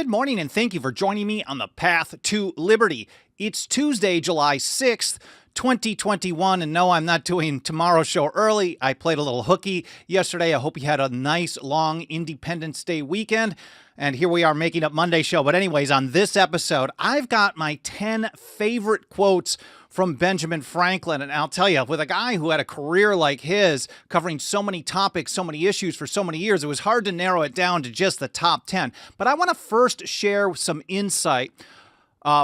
Good morning, and thank you for joining me on the path to liberty. It's Tuesday, July 6th, 2021, and no, I'm not doing tomorrow's show early. I played a little hooky yesterday. I hope you had a nice, long Independence Day weekend, and here we are making up Monday's show. But anyways, on this episode, I've got my 10 favorite quotes from Benjamin Franklin. And I'll tell you, with a guy who had a career like his, covering so many topics, so many issues for so many years, it was hard to narrow it down to just the top 10. But I want to first share some insight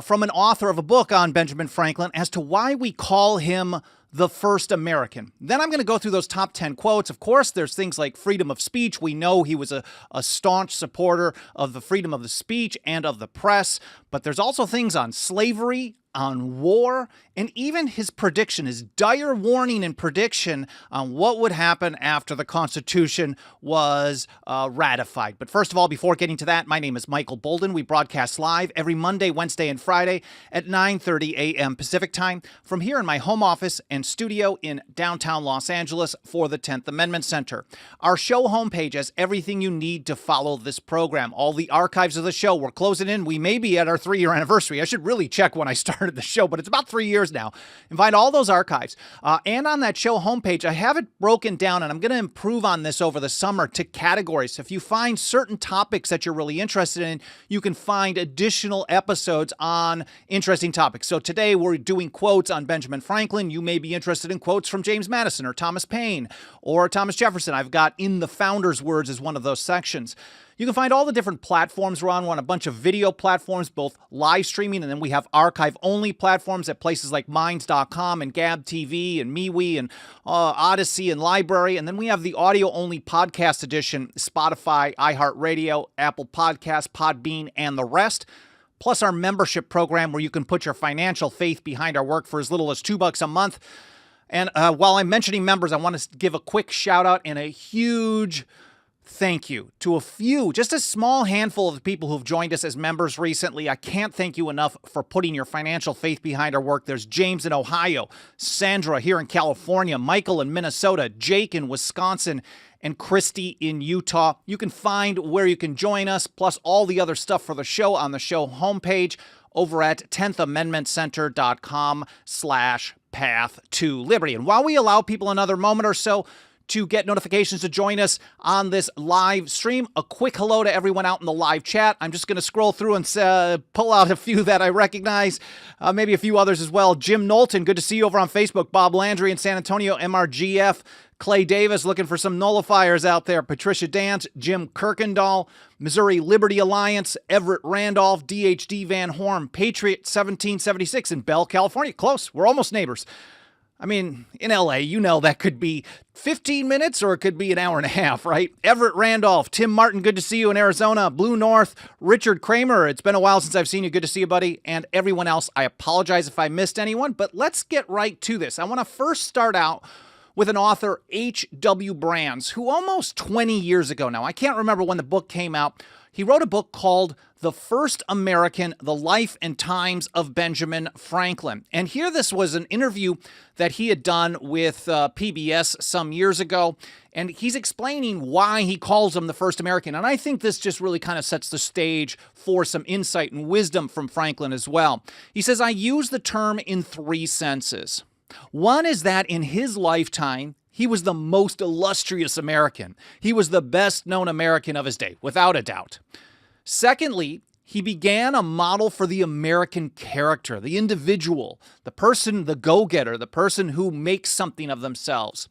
from an author of a book on Benjamin Franklin as to why we call him the first American. Then I'm going to go through those top 10 quotes. Of course, there's things like freedom of speech. We know he was a staunch supporter of the freedom of the speech and of the press. But there's also things on slavery, on war, and even his prediction, his dire warning and prediction on what would happen after the Constitution was ratified. But first of all, before getting to that, my name is Michael Bolden. We broadcast live every Monday, Wednesday, and Friday at 9:30 a.m. Pacific time from here in my home office and studio in downtown Los Angeles for the 10th Amendment Center. Our show homepage has everything you need to follow this program. All the archives of the show. We're closing in. We may be at our 3-year anniversary. I should really check when I started the show, but it's about 3 years now. And find all those archives. And on that show homepage, I have it broken down, and I'm going to improve on this over the summer to categories. If you find certain topics that you're really interested in, you can find additional episodes on interesting topics. So today we're doing quotes on Benjamin Franklin. You may be interested in quotes from James Madison or Thomas Paine or Thomas Jefferson. I've got In the Founder's Words as one of those sections. You can find all the different platforms we're on. We're on a bunch of video platforms, both live streaming, and then we have archive-only platforms at places like Minds.com and Gab TV and MeWe and Odyssey and Library. And then we have the audio-only podcast edition, Spotify, iHeartRadio, Apple Podcasts, Podbean, and the rest. Plus our membership program where you can put your financial faith behind our work for as little as $2 a month. And while I'm mentioning members, I want to give a quick shout-out and a huge thank you to a few, just a small handful of the people who've joined us as members recently. I can't thank you enough for putting your financial faith behind our work. There's James in Ohio, Sandra here in California, Michael in Minnesota, Jake in Wisconsin, and Christy in Utah. You can find where you can join us, plus all the other stuff for the show on the show homepage over at 10thamendmentcenter.com/path to liberty. And while we allow people another moment or so to get notifications to join us on this live stream, a quick hello to everyone out in the live chat. I'm just going to scroll through and pull out a few that I recognize, maybe a few others as well. Jim Knowlton, good to see you over on Facebook. Bob Landry in San Antonio, MRGF. Clay Davis, looking for some nullifiers out there. Patricia Dance, Jim Kirkendall, Missouri Liberty Alliance, Everett Randolph, DHD Van Horn, Patriot 1776 in Bell, California. Close. We're almost neighbors. I mean, in LA, you know that could be 15 minutes or it could be an hour and a half, right? Everett Randolph, Tim Martin, good to see you in Arizona. Blue North, Richard Kramer, it's been a while since I've seen you. Good to see you, buddy. And everyone else, I apologize if I missed anyone, but let's get right to this. I want to first start out with an author, H.W. Brands, who almost 20 years ago now, I can't remember when the book came out, he wrote a book called The First American, The Life and Times of Benjamin Franklin. And here this was an interview that he had done with PBS some years ago. And he's explaining why he calls him the first American. And I think this just really kind of sets the stage for some insight and wisdom from Franklin as well. He says, I use the term in 3 senses. One is that in his lifetime, he was the most illustrious American. He was the best known American of his day, without a doubt. Secondly, he began a model for the American character, the individual, the person, the go-getter, the person who makes something of themselves.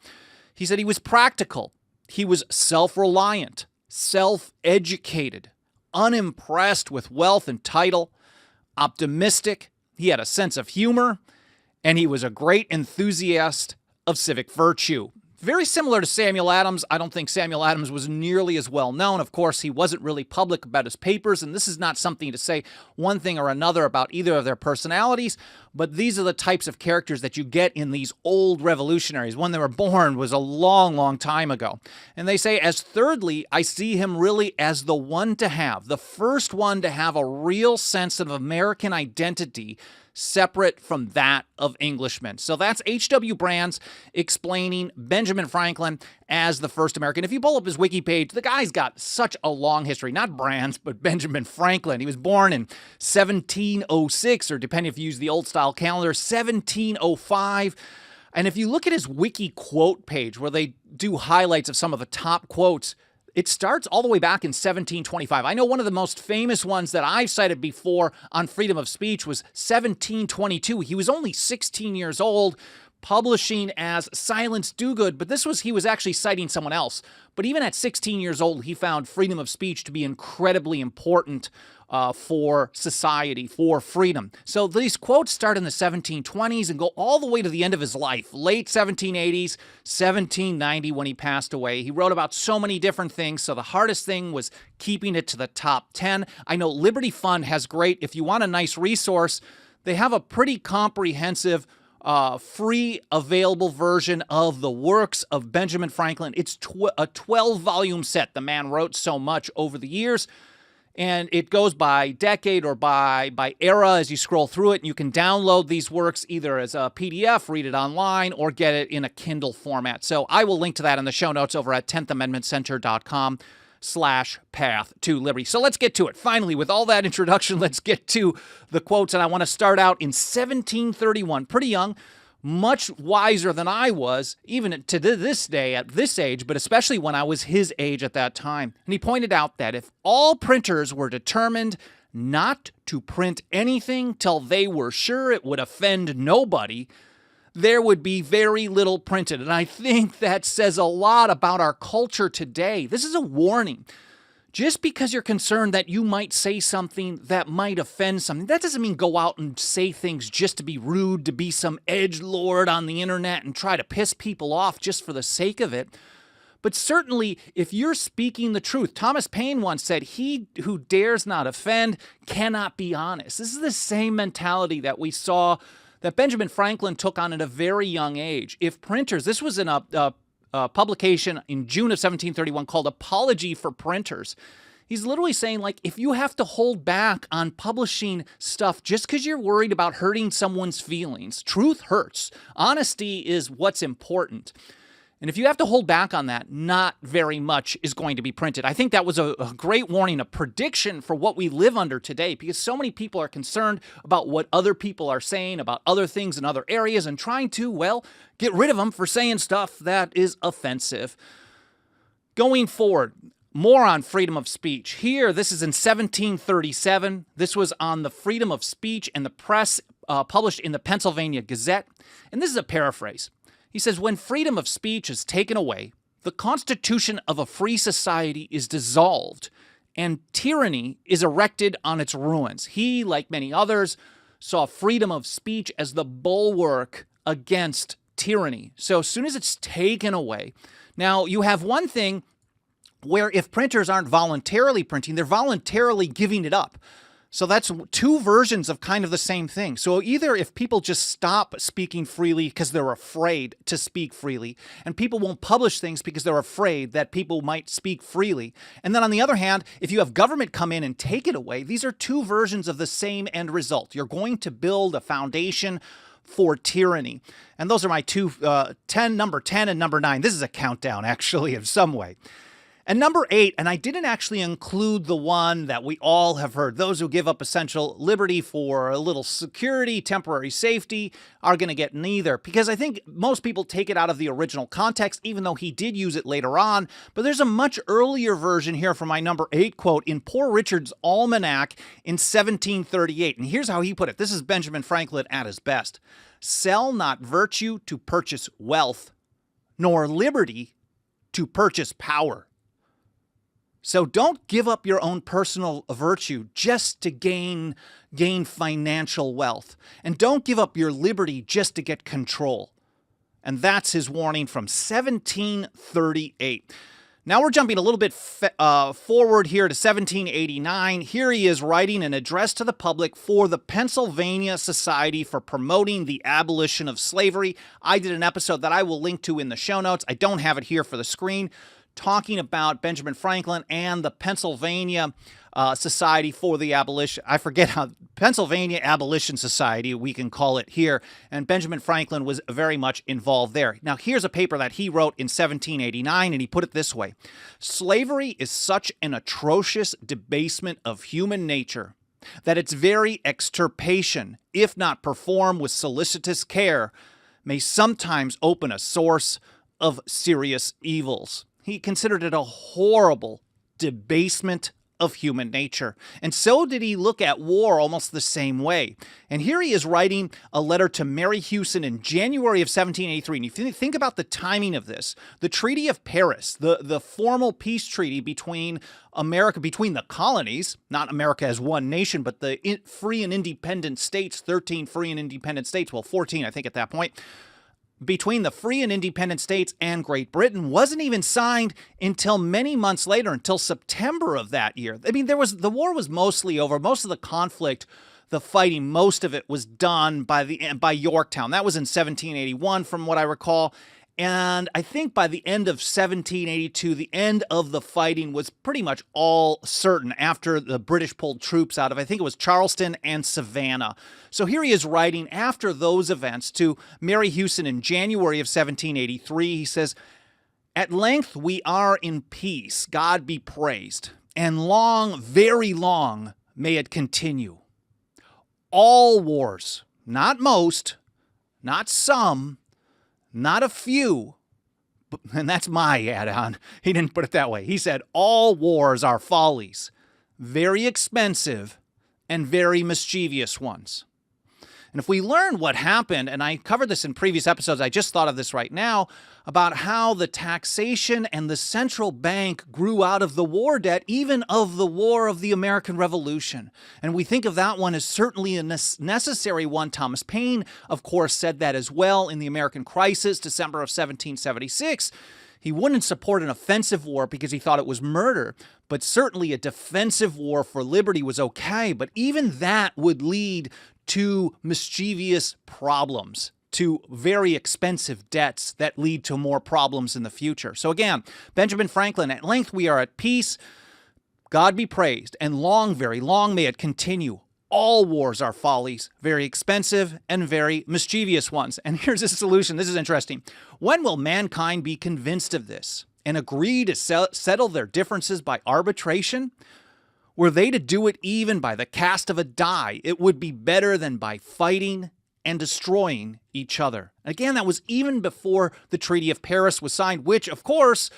He said he was practical. He was self-reliant, self-educated, unimpressed with wealth and title, optimistic. He had a sense of humor, and he was a great enthusiast of civic virtue. Very similar to Samuel Adams. I don't think Samuel Adams was nearly as well known. Of course, he wasn't really public about his papers, and this is not something to say one thing or another about either of their personalities, but these are the types of characters that you get in these old revolutionaries. When they were born was a long, long time ago. And they say, as thirdly, I see him really as the one to have, the first one to have a real sense of American identity separate from that of Englishmen. So that's H.W. Brands explaining Benjamin Franklin as the first American. If you pull up his wiki page, the guy's got such a long history. Not Brands, but Benjamin Franklin. He was born in 1706, or depending if you use the old style calendar, 1705. And if you look at his wiki quote page, where they do highlights of some of the top quotes, it starts all the way back in 1725. I know one of the most famous ones that I've cited before on freedom of speech was 1722. He was only 16 years old, publishing as Silence Dogood, but he was actually citing someone else. But even at 16 years old, he found freedom of speech to be incredibly important for society, for freedom. So these quotes start in the 1720s and go all the way to the end of his life, late 1780s, 1790 when he passed away. He wrote about so many different things, so the hardest thing was keeping it to the top 10. I know Liberty Fund has great, if you want a nice resource, they have a pretty comprehensive free available version of the works of Benjamin Franklin. It's a 12-volume set. The man wrote so much over the years, and it goes by decade or by era as you scroll through it. And you can download these works either as a PDF, read it online, or get it in a Kindle format. So I will link to that in the show notes over at 10thamendmentcenter.com/path to liberty. So let's get to it. Finally, with all that introduction, let's get to the quotes. And I want to start out in 1731. Pretty young, much wiser than I was, even to this day at this age, but especially when I was his age at that time. And he pointed out that if all printers were determined not to print anything till they were sure it would offend nobody, there would be very little printed. And I think that says a lot about our culture today. This is a warning. Just because you're concerned that you might say something that might offend something, that doesn't mean go out and say things just to be rude, to be some edgelord on the internet and try to piss people off just for the sake of it. But certainly, if you're speaking the truth, Thomas Paine once said, "He who dares not offend cannot be honest." This is the same mentality that we saw that Benjamin Franklin took on at a very young age. If printers, this was in a publication in June of 1731 called Apology for Printers. He's literally saying, like, if you have to hold back on publishing stuff just because you're worried about hurting someone's feelings, truth hurts. Honesty is what's important. And if you have to hold back on that, not very much is going to be printed. I think that was a great warning, a prediction for what we live under today, because so many people are concerned about what other people are saying about other things in other areas and trying to, well, get rid of them for saying stuff that is offensive. Going forward, more on freedom of speech. Here, this is in 1737. This was on the freedom of speech and the press, published in the Pennsylvania Gazette. And this is a paraphrase. He says, when freedom of speech is taken away, the constitution of a free society is dissolved, and tyranny is erected on its ruins. He, like many others, saw freedom of speech as the bulwark against tyranny. So as soon as it's taken away, now you have one thing where if printers aren't voluntarily printing, they're voluntarily giving it up. So that's two versions of kind of the same thing. So either if people just stop speaking freely because they're afraid to speak freely, and people won't publish things because they're afraid that people might speak freely. And then on the other hand, if you have government come in and take it away, these are two versions of the same end result. You're going to build a foundation for tyranny. And those are my two, number 10 and number 9. This is a countdown, actually, in some way. And number 8, and I didn't actually include the one that we all have heard. Those who give up essential liberty for a little security, temporary safety, are going to get neither. Because I think most people take it out of the original context, even though he did use it later on. But there's a much earlier version here from my number 8 quote in Poor Richard's Almanac in 1738. And here's how he put it. This is Benjamin Franklin at his best. Sell not virtue to purchase wealth, nor liberty to purchase power. So don't give up your own personal virtue just to gain financial wealth. And don't give up your liberty just to get control. And that's his warning from 1738. Now we're jumping a little bit forward here to 1789. Here he is writing an address to the public for the Pennsylvania Society for Promoting the Abolition of Slavery. I did an episode that I will link to in the show notes. I don't have it here for the screen, talking about Benjamin Franklin and the Pennsylvania Society for the Abolition. I forget how Pennsylvania Abolition Society, we can call it here, and Benjamin Franklin was very much involved there. Now, here's a paper that he wrote in 1789, and he put it this way: slavery is such an atrocious debasement of human nature that its very extirpation, if not performed with solicitous care, may sometimes open a source of serious evils. He considered it a horrible debasement of human nature. And so did he look at war almost the same way. And here he is writing a letter to Mary Houston in January of 1783. And if you think about the timing of this, the Treaty of Paris, the formal peace treaty between America, between the colonies, not America as one nation, but the free and independent states, 13 free and independent states, well, 14, I think at that point, between the free and independent states and Great Britain wasn't even signed until many months later, until September of that year. I mean, the war was mostly over. Most of the conflict, the fighting, most of it was done by Yorktown. That was in 1781, from what I recall. And I think by the end of 1782, the end of the fighting was pretty much all certain after the British pulled troops out of, I think it was Charleston and Savannah. So here he is writing after those events to Mary Houston in January of 1783. He says, "At length we are in peace, God be praised, and long, very long may it continue. All wars, not most, not some, not a few," and that's my add-on. He didn't put it that way. He said, "all wars are follies, very expensive and very mischievous ones." And if we learn what happened, and I covered this in previous episodes, I just thought of this right now, about how the taxation and the central bank grew out of the war debt, even of the War of the American Revolution. And we think of that one as certainly a necessary one. Thomas Paine, of course, said that as well in the American Crisis, December of 1776. He wouldn't support an offensive war because he thought it was murder, but certainly a defensive war for liberty was okay. But even that would lead to mischievous problems, to very expensive debts that lead to more problems in the future. So again, Benjamin Franklin, "At length we are at peace, God be praised, and long, very long may it continue. All wars are follies, very expensive and very mischievous ones." And here's a solution. This is interesting. "When will mankind be convinced of this and agree to settle their differences by arbitration? Were they to do it even by the cast of a die, it would be better than by fighting and destroying each other." Again, that was even before the Treaty of Paris was signed, which, of course,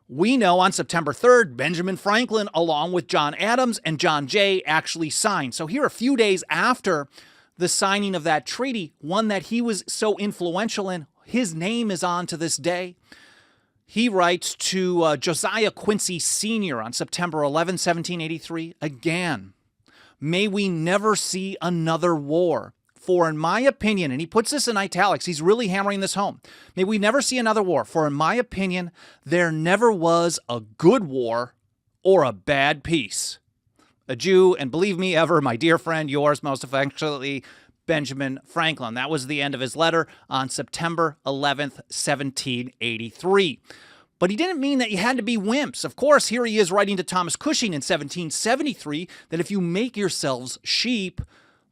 we know on September 3rd, Benjamin Franklin, along with John Adams and John Jay, actually signed. So here, a few days after the signing of that treaty, one that he was so influential in, his name is on to this day. He writes to Josiah Quincy Sr. on September 11, 1783, "Again, may we never see another war. For in my opinion," and he puts this in italics, he's really hammering this home, "may we never see another war. For in my opinion, there never was a good war or a bad peace. Adieu, and believe me ever, my dear friend, yours most affectionately, Benjamin Franklin." That was the end of his letter on September 11th, 1783. But he didn't mean that you had to be wimps. Of course, here he is writing to Thomas Cushing in 1773 that if you make yourselves sheep,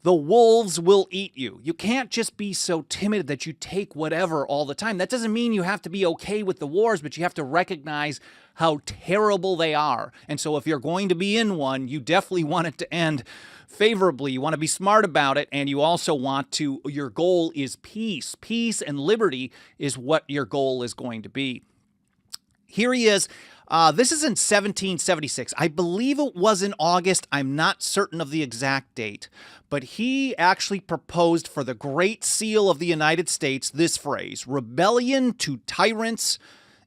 the wolves will eat you. You can't just be so timid that you take whatever all the time. That doesn't mean you have to be okay with the wars, but you have to recognize how terrible they are. And so if you're going to be in one, you definitely want it to end favorably. You want to be smart about it, and you also want to, your goal is peace. Peace and liberty is what your goal is going to be. Here he is. This is in 1776. I believe it was in August. I'm not certain of the exact date. But he actually proposed for the Great Seal of the United States this phrase: "Rebellion to tyrants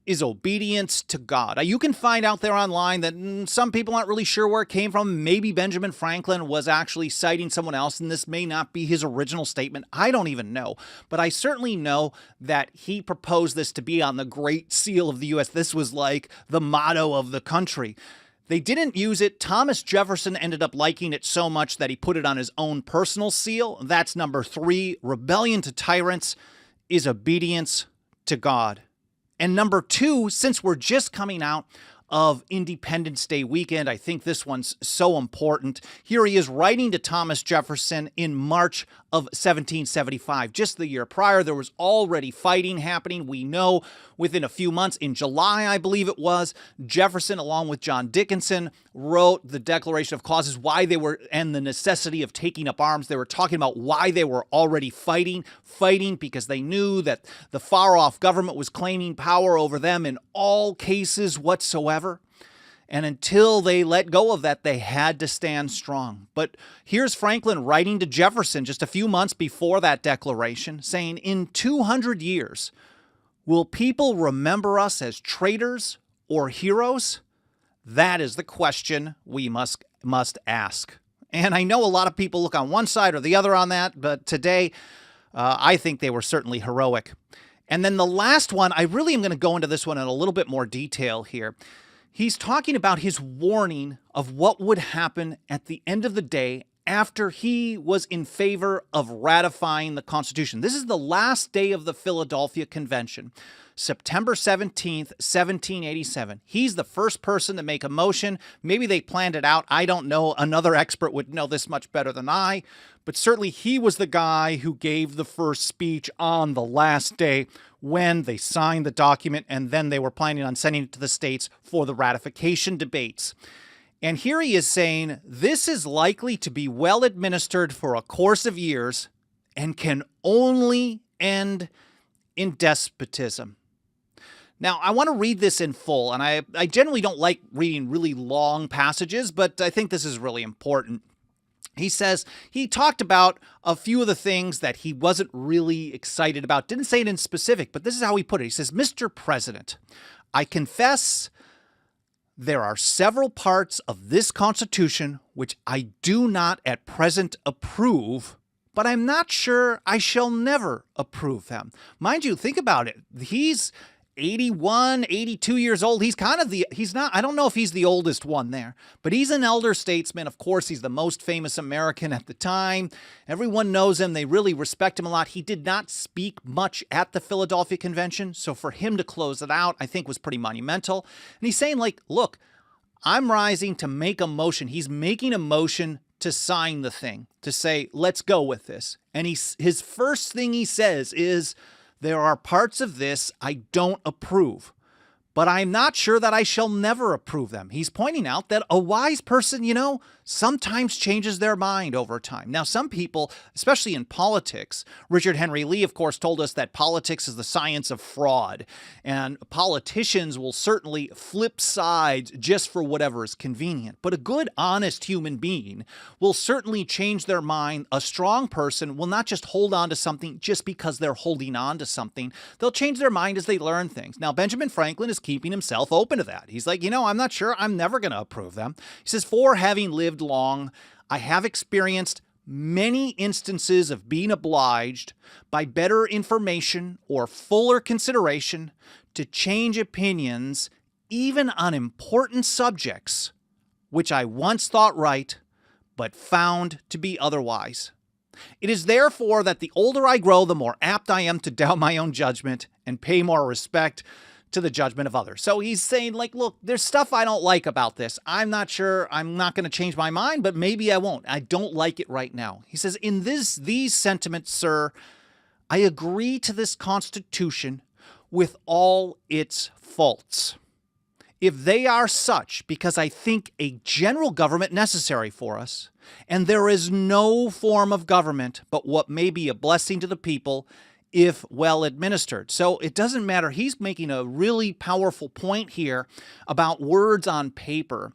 is obedience to God." You can find out there online that some people aren't really sure where it came from. Maybe Benjamin Franklin was actually citing someone else, and this may not be his original statement. I don't even know. But I certainly know that he proposed this to be on the Great Seal of the U.S. This was like the motto of the country. They didn't use it. Thomas Jefferson ended up liking it so much that he put it on his own personal seal. That's number 3. Rebellion to tyrants is obedience to God. And number 2, since we're just coming out of Independence Day weekend. I think this one's so important. Here he is writing to Thomas Jefferson in March of 1775. Just the year prior, there was already fighting happening. We know within a few months, in July, I believe it was, Jefferson, along with John Dickinson, wrote the Declaration of Causes, why they were, and the necessity of taking up arms. They were talking about why they were already fighting because they knew that the far-off government was claiming power over them in all cases whatsoever. And until they let go of that, they had to stand strong. But here's Franklin writing to Jefferson just a few months before that declaration, saying, in 200 years, will people remember us as traitors or heroes? That is the question we must ask. And I know a lot of people look on one side or the other on that, but today I think they were certainly heroic. And then the last one, I really am going to go into this one in a little bit more detail here. He's talking about his warning of what would happen at the end of the day after he was in favor of ratifying the Constitution. This is the last day of the Philadelphia Convention, September 17th, 1787. He's the first person to make a motion. Maybe they planned it out. I don't know. Another expert would know this much better than I. But certainly he was the guy who gave the first speech on the last day when they signed the document, and then they were planning on sending it to the states for the ratification debates. And here he is saying, this is likely to be well administered for a course of years and can only end in despotism. Now, I want to read this in full, and I generally don't like reading really long passages, but I think this is really important. He says he talked about a few of the things that he wasn't really excited about. Didn't say it in specific, but this is how he put it. He says, Mr. President, I confess there are several parts of this Constitution which I do not at present approve, but I'm not sure I shall never approve them. Mind you, think about it. He's 81, 82 years old. He's not, I don't know if he's the oldest one there, but he's an elder statesman. Of course, he's the most famous American at the time. Everyone knows him. They really respect him a lot. He did not speak much at the Philadelphia Convention, so for him to close it out, I think was pretty monumental. And he's saying, like, look, I'm rising to make a motion. He's making a motion to sign the thing, to say, let's go with this. And his first thing he says is, there are parts of this I don't approve, but I'm not sure that I shall never approve them. He's pointing out that a wise person, sometimes changes their mind over time. Now, some people, especially in politics, Richard Henry Lee, of course, told us that politics is the science of fraud, and politicians will certainly flip sides just for whatever is convenient. But a good, honest human being will certainly change their mind. A strong person will not just hold on to something just because they're holding on to something. They'll change their mind as they learn things. Now, Benjamin Franklin is keeping himself open to that. He's like, I'm not sure. I'm never going to approve them. He says, for having lived long, I have experienced many instances of being obliged by better information or fuller consideration to change opinions even on important subjects which I once thought right but found to be otherwise. It is therefore that the older I grow, the more apt I am to doubt my own judgment and pay more respect to the judgment of others. So he's saying, like, look, there's stuff I don't like about this. I'm not sure. I'm not going to change my mind, but maybe I won't. I don't like it right now. He says, in these sentiments, sir, I agree to this Constitution with all its faults. If they are such, because I think a general government necessary for us, and there is no form of government but what may be a blessing to the people if well administered. So it doesn't matter. He's making a really powerful point here about words on paper,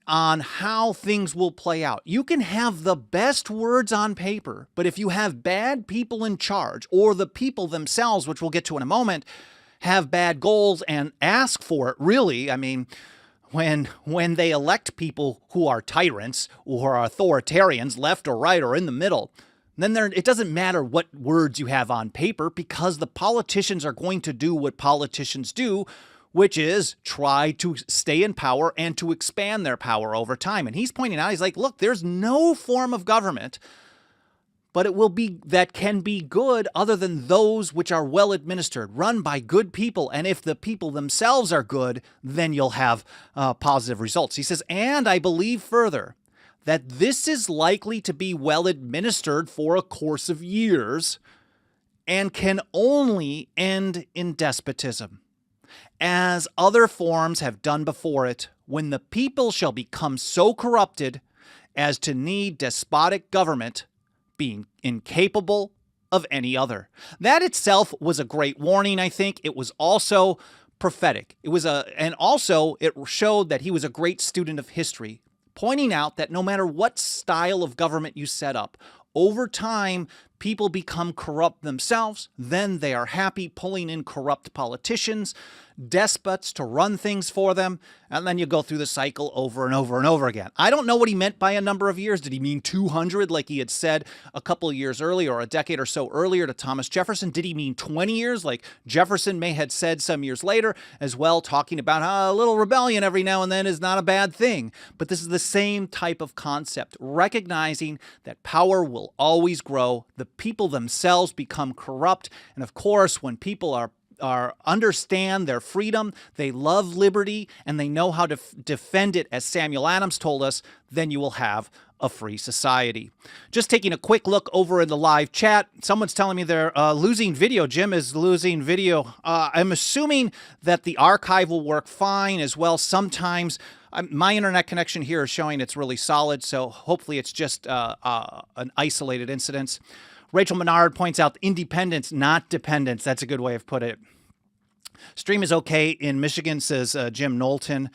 on how things will play out. You can have the best words on paper, but if you have bad people in charge, or the people themselves, which we'll get to in a moment, have bad goals and ask for it, really, I mean, when they elect people who are tyrants or are authoritarians, left or right or in the middle, then it doesn't matter what words you have on paper, because the politicians are going to do what politicians do, which is try to stay in power and to expand their power over time. And he's pointing out, he's like, look, there's no form of government but it will be that can be good other than those which are well administered, run by good people. And if the people themselves are good, then you'll have positive results. He says, and I believe further that this is likely to be well administered for a course of years and can only end in despotism, as other forms have done before it, when the people shall become so corrupted as to need despotic government, being incapable of any other. That itself was a great warning, I think. It was also prophetic. And also it showed that he was a great student of history, pointing out that no matter what style of government you set up, over time, people become corrupt themselves. Then they are happy pulling in corrupt politicians, despots to run things for them, and then you go through the cycle over and over and over again. I don't know what he meant by a number of years. Did he mean 200 like he had said a couple of years earlier, or a decade or so earlier to Thomas Jefferson? Did he mean 20 years like Jefferson may have said some years later as well, talking about how a little rebellion every now and then is not a bad thing? But this is the same type of concept, recognizing that power will always grow. The people themselves become corrupt. And of course, when people are understand their freedom, they love liberty, and they know how to defend it, as Samuel Adams told us, then you will have a free society. Just taking a quick look over in the live chat. Someone's telling me they're losing video. Jim is losing video. I'm assuming that the archive will work fine as well. Sometimes my internet connection here is showing it's really solid, so hopefully it's just an isolated incident. Rachel Menard points out independence, not dependence. That's a good way of put it. Stream is okay in Michigan, says Jim Knowlton.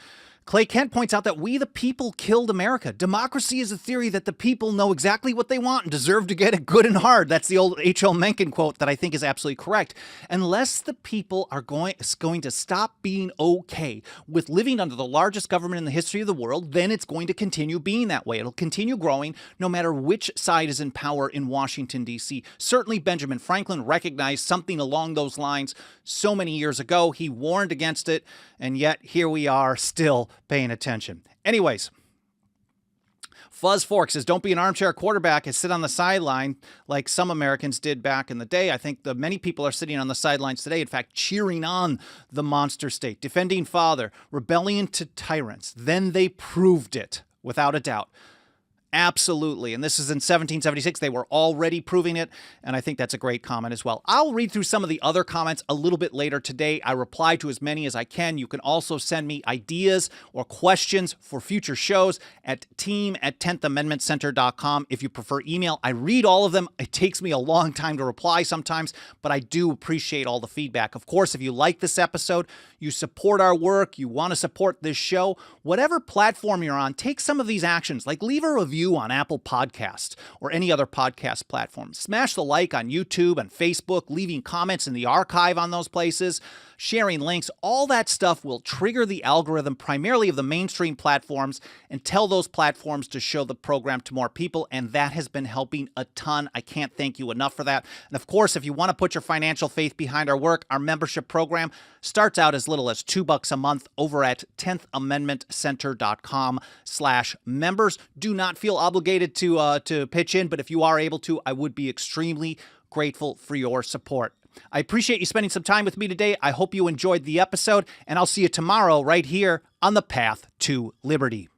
Clay Kent points out that we the people killed America. Democracy is a theory that the people know exactly what they want and deserve to get it good and hard. That's the old H.L. Mencken quote that I think is absolutely correct. Unless the people are going to stop being okay with living under the largest government in the history of the world, then it's going to continue being that way. It'll continue growing no matter which side is in power in Washington, D.C. Certainly Benjamin Franklin recognized something along those lines so many years ago. He warned against it, and yet here we are still paying attention. Anyways, Fuzz Fork says, don't be an armchair quarterback and sit on the sideline like some Americans did back in the day. I think many people are sitting on the sidelines today, in fact, cheering on the monster state, defending father, rebellion to tyrants. Then they proved it, without a doubt. Absolutely. And this is in 1776. They were already proving it. And I think that's a great comment as well. I'll read through some of the other comments a little bit later today. I reply to as many as I can. You can also send me ideas or questions for future shows at team@10thamendmentcenter.com. If you prefer email, I read all of them. It takes me a long time to reply sometimes, but I do appreciate all the feedback. Of course, if you like this episode, you support our work, you want to support this show, whatever platform you're on, take some of these actions, like leave a review on Apple Podcasts or any other podcast platform. Smash the like on YouTube and Facebook, leaving comments in the archive on those places, sharing links. All that stuff will trigger the algorithm primarily of the mainstream platforms and tell those platforms to show the program to more people, and that has been helping a ton. I can't thank you enough for that. And of course, if you want to put your financial faith behind our work, our membership program starts out as little as $2 a month over at 10thamendmentcenter.com/members. Do not feel obligated to pitch in, but if you are able to, I would be extremely grateful for your support. I appreciate you spending some time with me today. I hope you enjoyed the episode, and I'll see you tomorrow right here on the path to liberty.